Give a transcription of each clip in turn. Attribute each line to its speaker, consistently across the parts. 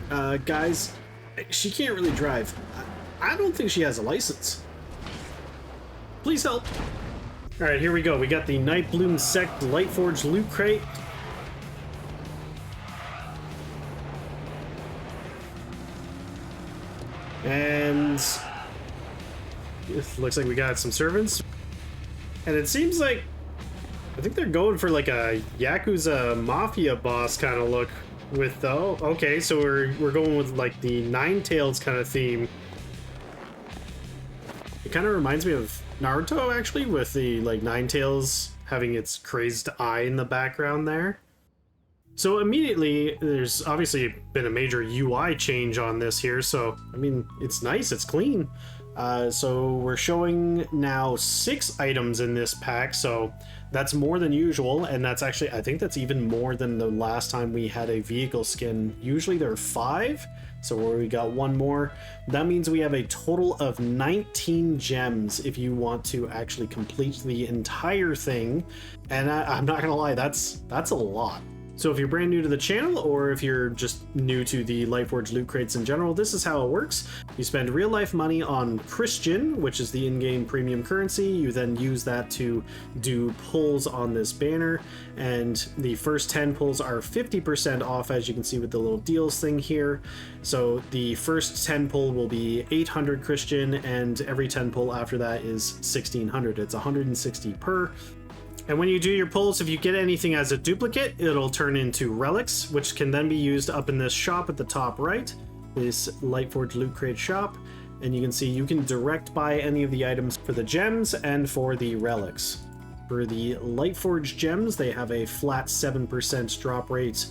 Speaker 1: Guys, she can't really drive. I don't think she has a license. Please help. All right, here we go. We got the Nightbloom Sect Lightforged Loot Crate. And it looks like we got some servants. And it seems like, I think they're going for like a Yakuza Mafia boss kind of look with, oh, okay, so we're going with like the Ninetales kind of theme. It kind of reminds me of Naruto, actually, with the like Ninetales having its crazed eye in the background there. So immediately, there's obviously been a major UI change on this here, so, I mean, it's nice, it's clean. So we're showing now 6 items in this pack, so that's more than usual, and that's actually, I think that's even more than the last time we had a vehicle skin. Usually there are 5, so we got 1 more. That means we have a total of 19 gems if you want to actually complete the entire thing, and I'm not gonna lie, that's a lot. So if you're brand new to the channel, or if you're just new to the Lightforged loot crates in general, this is how it works. You spend real life money on Christian, which is the in-game premium currency. You then use that to do pulls on this banner, and the first 10 pulls are 50% off, as you can see with the little deals thing here. So the first 10 pull will be 800 Christian, and every 10 pull after that is 1600. It's 160 per. And when you do your pulls, if you get anything as a duplicate, it'll turn into relics, which can then be used up in this shop at the top right, this Lightforged Loot Crate shop. And you can see you can direct buy any of the items for the gems and for the relics. For the Lightforged gems, they have a flat 7% drop rate.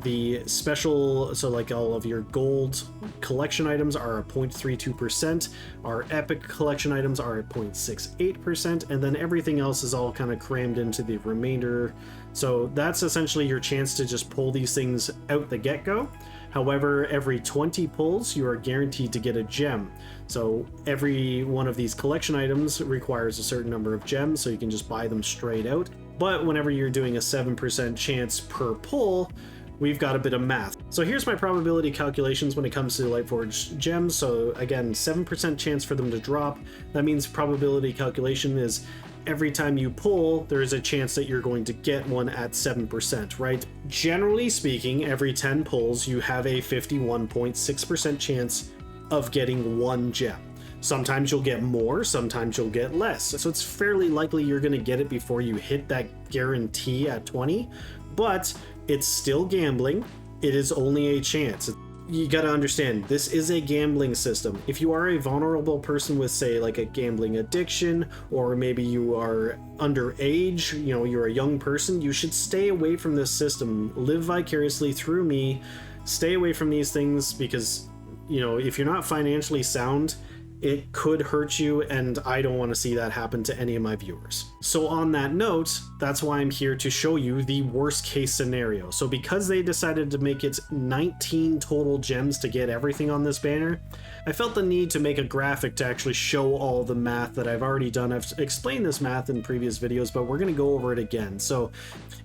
Speaker 1: The special, so like all of your gold collection items are at 0.32%, our epic collection items are at 0.68%, and then everything else is all kind of crammed into the remainder. So that's essentially your chance to just pull these things out the get-go. However, every 20 pulls, you are guaranteed to get a gem. So every one of these collection items requires a certain number of gems, so you can just buy them straight out. But whenever you're doing a 7% chance per pull, we've got a bit of math. So here's my probability calculations when it comes to Lightforged gems. So again, 7% chance for them to drop. That means probability calculation is every time you pull, there is a chance that you're going to get one at 7%, right? Generally speaking, every 10 pulls, you have a 51.6% chance of getting 1 gem. Sometimes you'll get more, sometimes you'll get less. So it's fairly likely you're going to get it before you hit that guarantee at 20, but it's still gambling. It is only a chance. You got to understand, this is a gambling system. If you are a vulnerable person with, say, like a gambling addiction, or maybe you are underage, you know, you're a young person, you should stay away from this system. Live vicariously through me. Stay away from these things, because, you know, if you're not financially sound, it could hurt you, and I don't want to see that happen to any of my viewers. So on that note, that's why I'm here to show you the worst case scenario. So because they decided to make it 19 total gems to get everything on this banner, I felt the need to make a graphic to actually show all the math that I've already done. I've explained this math in previous videos, but we're going to go over it again. So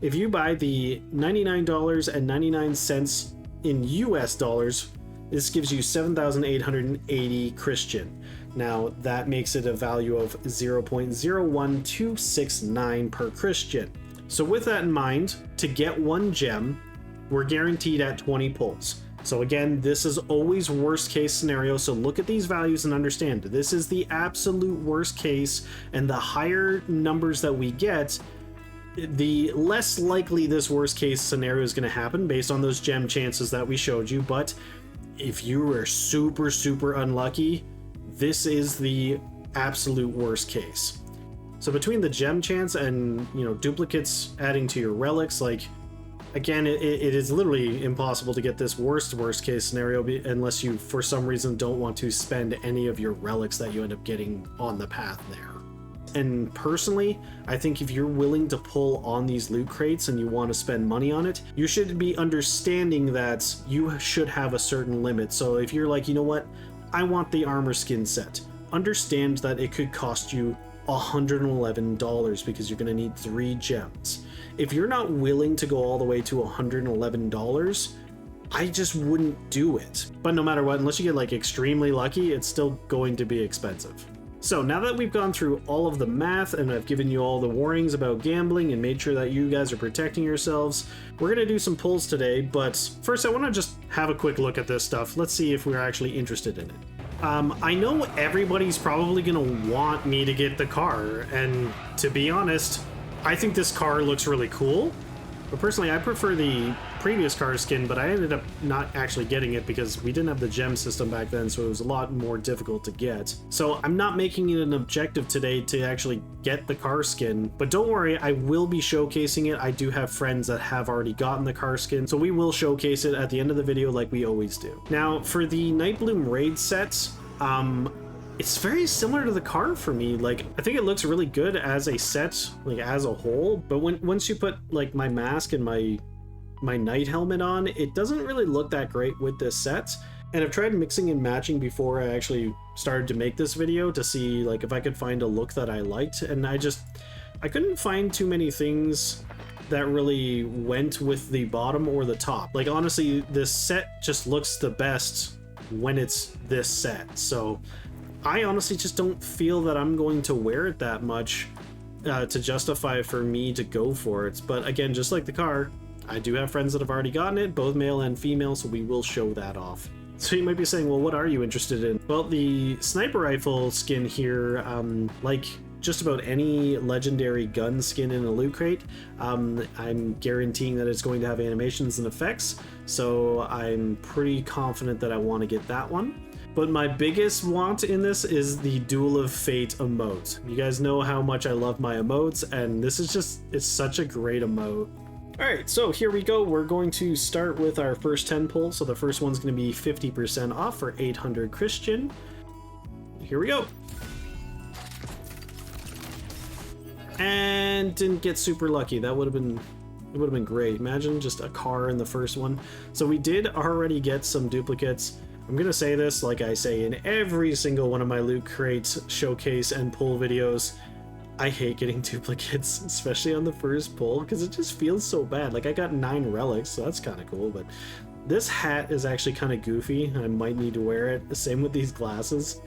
Speaker 1: if you buy the $99.99 in US dollars, this gives you 7,880 Christian. Now that makes it a value of 0.01269 per Christian. So with that in mind, to get 1 gem, we're guaranteed at 20 pulls. So again, this is always worst case scenario. So look at these values and understand, this is the absolute worst case, and the higher numbers that we get, the less likely this worst case scenario is going to happen based on those gem chances that we showed you. But if you were super unlucky, this is the absolute worst case. So between the gem chance and, you know, duplicates adding to your relics, like, again, it is literally impossible to get this worst case scenario unless you for some reason don't want to spend any of your relics that you end up getting on the path there. And personally, I think if you're willing to pull on these loot crates and you want to spend money on it, you should be understanding that you should have a certain limit. So if you're like, you know what, I want the armor skin set, understand that it could cost you $111 because you're going to need 3 gems. If you're not willing to go all the way to $111, I just wouldn't do it. But no matter what, unless you get like extremely lucky, it's still going to be expensive. So now that we've gone through all of the math and I've given you all the warnings about gambling and made sure that you guys are protecting yourselves, we're gonna do some pulls today, but first I wanna just have a quick look at this stuff. Let's see if we're actually interested in it. I know everybody's probably gonna want me to get the car, and to be honest, I think this car looks really cool. But personally, I prefer the previous car skin, but I ended up not actually getting it because we didn't have the gem system back then, so it was a lot more difficult to get. So I'm not making it an objective today to actually get the car skin, but don't worry, I will be showcasing it. I do have friends that have already gotten the car skin, so we will showcase it at the end of the video like we always do. Now, for the Nightbloom raid sets, it's very similar to the car for me. Like, I think it looks really good as a set, like as a whole, but once you put like my mask and my night helmet on, it doesn't really look that great with this set. And I've tried mixing and matching before I actually started to make this video to see like if I could find a look that I liked, and I couldn't find too many things that really went with the bottom or the top. Like, honestly, this set just looks the best when it's this set. So I honestly just don't feel that I'm going to wear it that much to justify for me to go for it. But again, just like the car, I do have friends that have already gotten it, both male and female, so we will show that off. So you might be saying, well, what are you interested in? Well, the sniper rifle skin here, like just about any legendary gun skin in a loot crate, I'm guaranteeing that it's going to have animations and effects, so I'm pretty confident that I want to get that one. But my biggest want in this is the Duel of Fate emote. You guys know how much I love my emotes, and this is just, it's such a great emote. Alright, so here we go. We're going to start with our first 10 pulls. So the first one's going to be 50% off for 800 Christian. Here we go. And didn't get super lucky. That would have been great. Imagine just a car in the first one. So we did already get some duplicates. I'm gonna say this like I say in every single one of my loot crates showcase and pull videos. I hate getting duplicates, especially on the first pull, because it just feels so bad. Like, I got 9 relics, so that's kind of cool, but this hat is actually kind of goofy. I might need to wear it. The same with these glasses.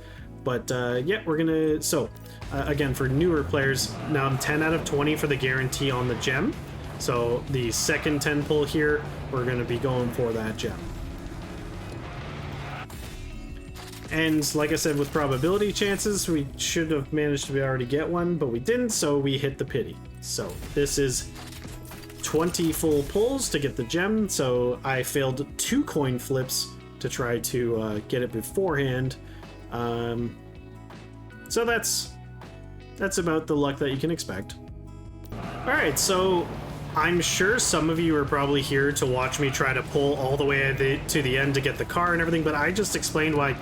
Speaker 1: But yeah, we're gonna, so again, for newer players, now I'm 10 out of 20 for the guarantee on the gem. So the second 10 pull here, we're gonna be going for that gem. And like I said, with probability chances, we should have managed to already get one, but we didn't, so we hit the pity. So this is 20 full pulls to get the gem, so I failed 2 coin flips to try to get it beforehand. So that's about the luck that you can expect. Alright, so I'm sure some of you are probably here to watch me try to pull all the way to the end to get the car and everything, but I just explained why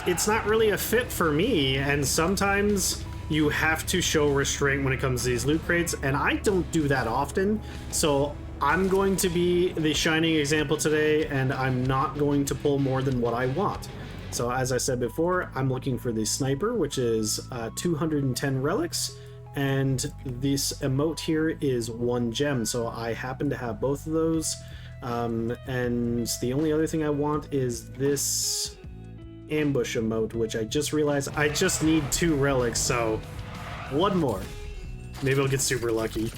Speaker 1: it's not really a fit for me, and sometimes you have to show restraint when it comes to these loot crates, and I don't do that often, so I'm going to be the shining example today, and I'm not going to pull more than what I want. So as I said before, I'm looking for the sniper, which is 210 relics, and this emote here is 1 gem, so I happen to have both of those, and the only other thing I want is this ambush emote, which I just realized I just need 2 relics, so 1 more. Maybe I'll get super lucky.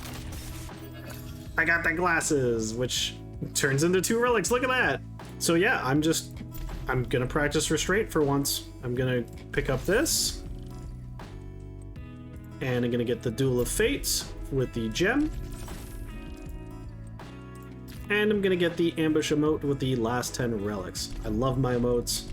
Speaker 1: I got the glasses, which turns into 2 relics. Look at that. So yeah, I'm gonna practice restraint for once. I'm gonna pick up this, and I'm gonna get the Duel of Fate with the gem, and I'm gonna get the ambush emote with the last 10 relics. I love my emotes.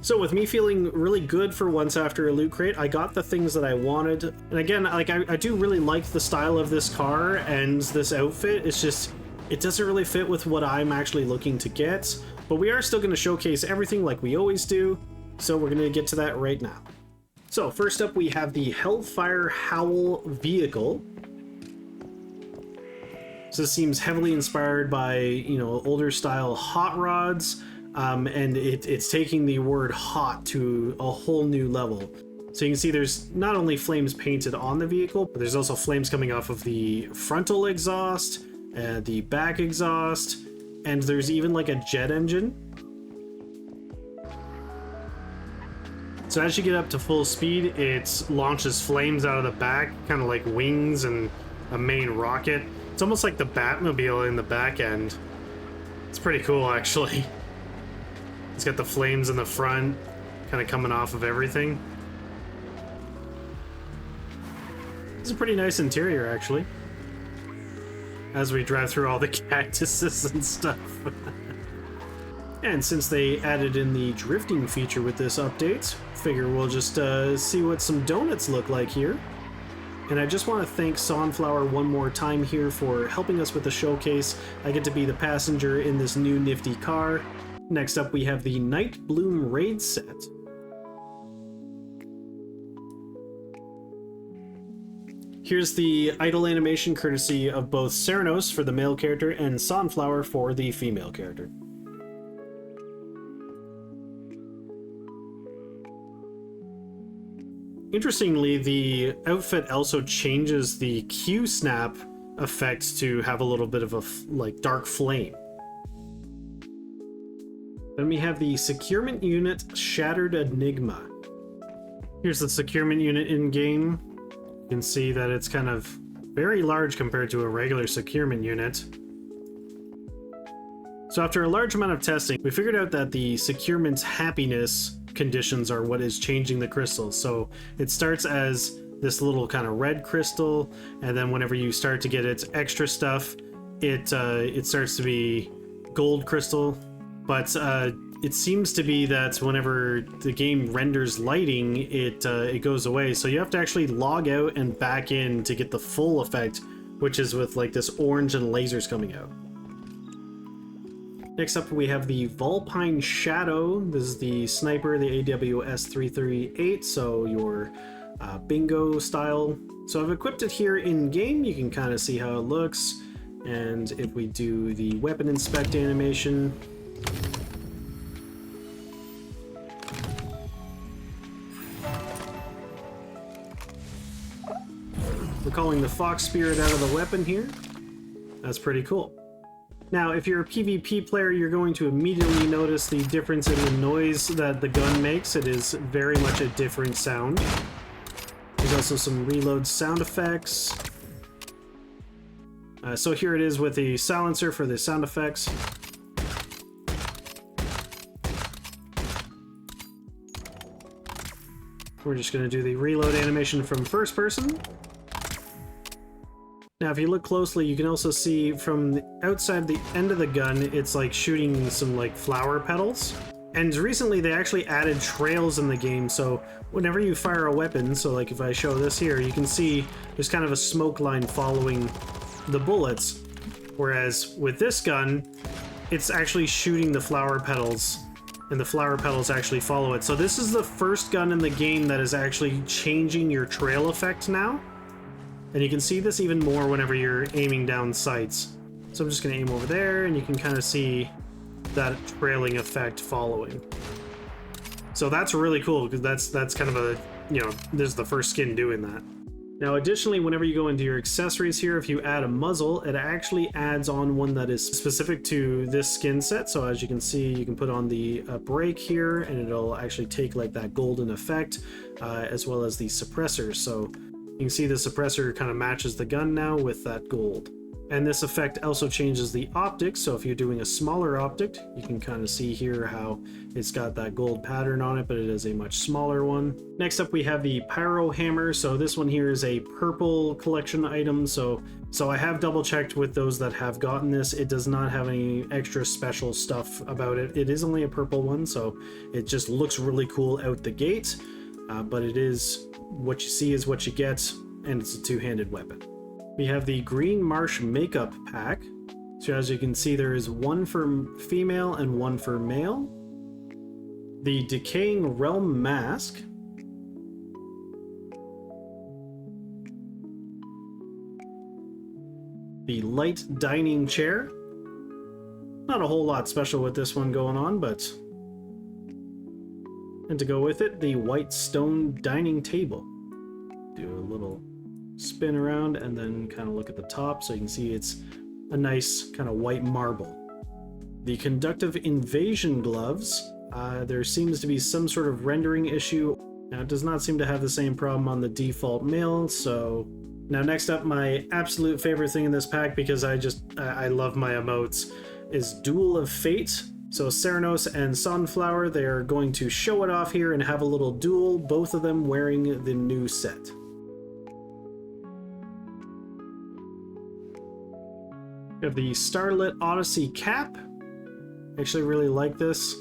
Speaker 1: So with me feeling really good for once after a loot crate, I got the things that I wanted. And again, like I do really like the style of this car and this outfit. It's just, it doesn't really fit with what I'm actually looking to get. But we are still going to showcase everything like we always do. So we're going to get to that right now. So first up, we have the Hellfire Howl vehicle. So this seems heavily inspired by, you know, older style hot rods. And it's taking the word hot to a whole new level. So you can see there's not only flames painted on the vehicle, but there's also flames coming off of the frontal exhaust, the back exhaust, and there's even like a jet engine. So as you get up to full speed, it launches flames out of the back, kind of like wings and a main rocket. It's almost like the Batmobile in the back end. It's pretty cool, actually. It's got the flames in the front, kind of coming off of everything. It's a pretty nice interior, actually, as we drive through all the cactuses and stuff. And since they added in the drifting feature with this update, figure we'll just see what some donuts look like here. And I just want to thank Sunflower one more time here for helping us with the showcase. I get to be the passenger in this new nifty car. Next up we have the Nightbloom raid set. Here's the idle animation courtesy of both Ceranos for the male character and Sunflower for the female character. Interestingly, the outfit also changes the Q snap effect to have a little bit of a like dark flame. Then we have the Securement unit Shattered Enigma. Here's the Securement unit in game. You can see that it's kind of very large compared to a regular Securement unit. So after a large amount of testing, we figured out that the Securement's happiness conditions are what is changing the crystals. So it starts as this little kind of red crystal, and then whenever you start to get its extra stuff, it starts to be gold crystal. But it seems to be that whenever the game renders lighting, it goes away. So you have to actually log out and back in to get the full effect, which is with like this orange and lasers coming out. Next up we have the Vulpine Shadow. This is the sniper, the AWS 338, so your bingo style. So I've equipped it here in game. You can kind of see how it looks. And if we do the weapon inspect animation, we're calling the Fox Spirit out of the weapon here. That's pretty cool. Now, if you're a PvP player, you're going to immediately notice the difference in the noise that the gun makes. It is very much a different sound. There's also some reload sound effects. So here it is with the silencer for the sound effects. We're just going to do the reload animation from first person. Now, if you look closely, you can also see from the outside the end of the gun, it's like shooting some like flower petals. And recently they actually added trails in the game, so whenever you fire a weapon, so like if I show this here, you can see there's kind of a smoke line following the bullets. Whereas with this gun, it's actually shooting the flower petals, and the flower petals actually follow it. So this is the first gun in the game that is actually changing your trail effect now. And you can see this even more whenever you're aiming down sights. So I'm just going to aim over there, and you can kind of see that trailing effect following. So that's really cool, because that's kind of a, you know, this is the first skin doing that. Now additionally, whenever you go into your accessories here, if you add a muzzle, it actually adds on one that is specific to this skin set. So as you can see, you can put on the brake here, and it'll actually take like that golden effect, as well as the suppressor. So you can see the suppressor kind of matches the gun now with that gold. And this effect also changes the optics, so if you're doing a smaller optic, you can kind of see here how it's got that gold pattern on it, but it is a much smaller one. Next up we have the Pyrohammer. So this one here is a purple collection item, so I have double checked with those that have gotten this. It does not have any extra special stuff about it. It is only a purple one, so it just looks really cool out the gate, but it is what you see is what you get, and it's a two-handed weapon. We have the Green Marsh Makeup Pack. So as you can see, there is one for female and one for male. The Decaying Realm Mask. The Light Dining Chair. Not a whole lot special with this one going on, but... And to go with it, the White Stone Dining Table. Do a little spin around and then kind of look at the top, so you can see it's a nice kind of white marble. The Conductive Invasion gloves. There seems to be some sort of rendering issue. Now, it does not seem to have the same problem on the default male, so... Now, next up, my absolute favorite thing in this pack, because I love my emotes, is Duel of Fate. So Ceranos and Sunflower, they are going to show it off here and have a little duel, both of them wearing the new set. We have the Starlit Odyssey cap. I actually really like this.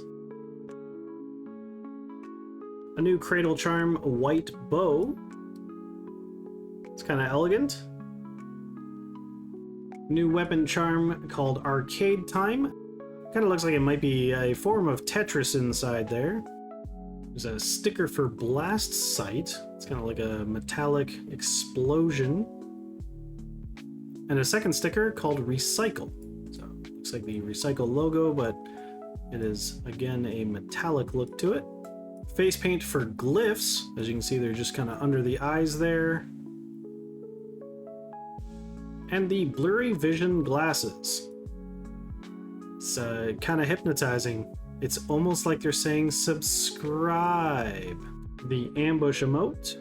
Speaker 1: A new Cradle Charm white bow. It's kind of elegant. New weapon charm called Arcade Time. Kind of looks like it might be a form of Tetris inside there. There's a sticker for Blast Sight. It's kind of like a metallic explosion. And a second sticker called Recycle. So looks like the Recycle logo, but it is again a metallic look to it. Facepaint for Glyphs. As you can see, they're just kind of under the eyes there. And the Blurry Vision glasses. It's kind of hypnotizing. It's almost like they're saying subscribe. The ambush emote.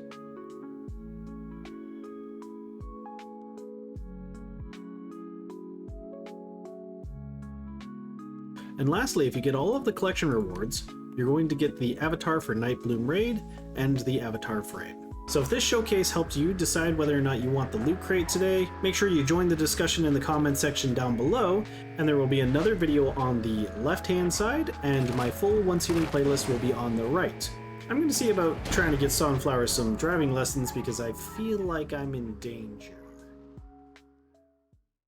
Speaker 1: And lastly, if you get all of the collection rewards, you're going to get the avatar for Nightbloom Raid and the avatar frame. So if this showcase helped you decide whether or not you want the Loot Crate today, make sure you join the discussion in the comment section down below, and there will be another video on the left-hand side, and my full One Seating playlist will be on the right. I'm going to see about trying to get Sunflower some driving lessons because I feel like I'm in danger.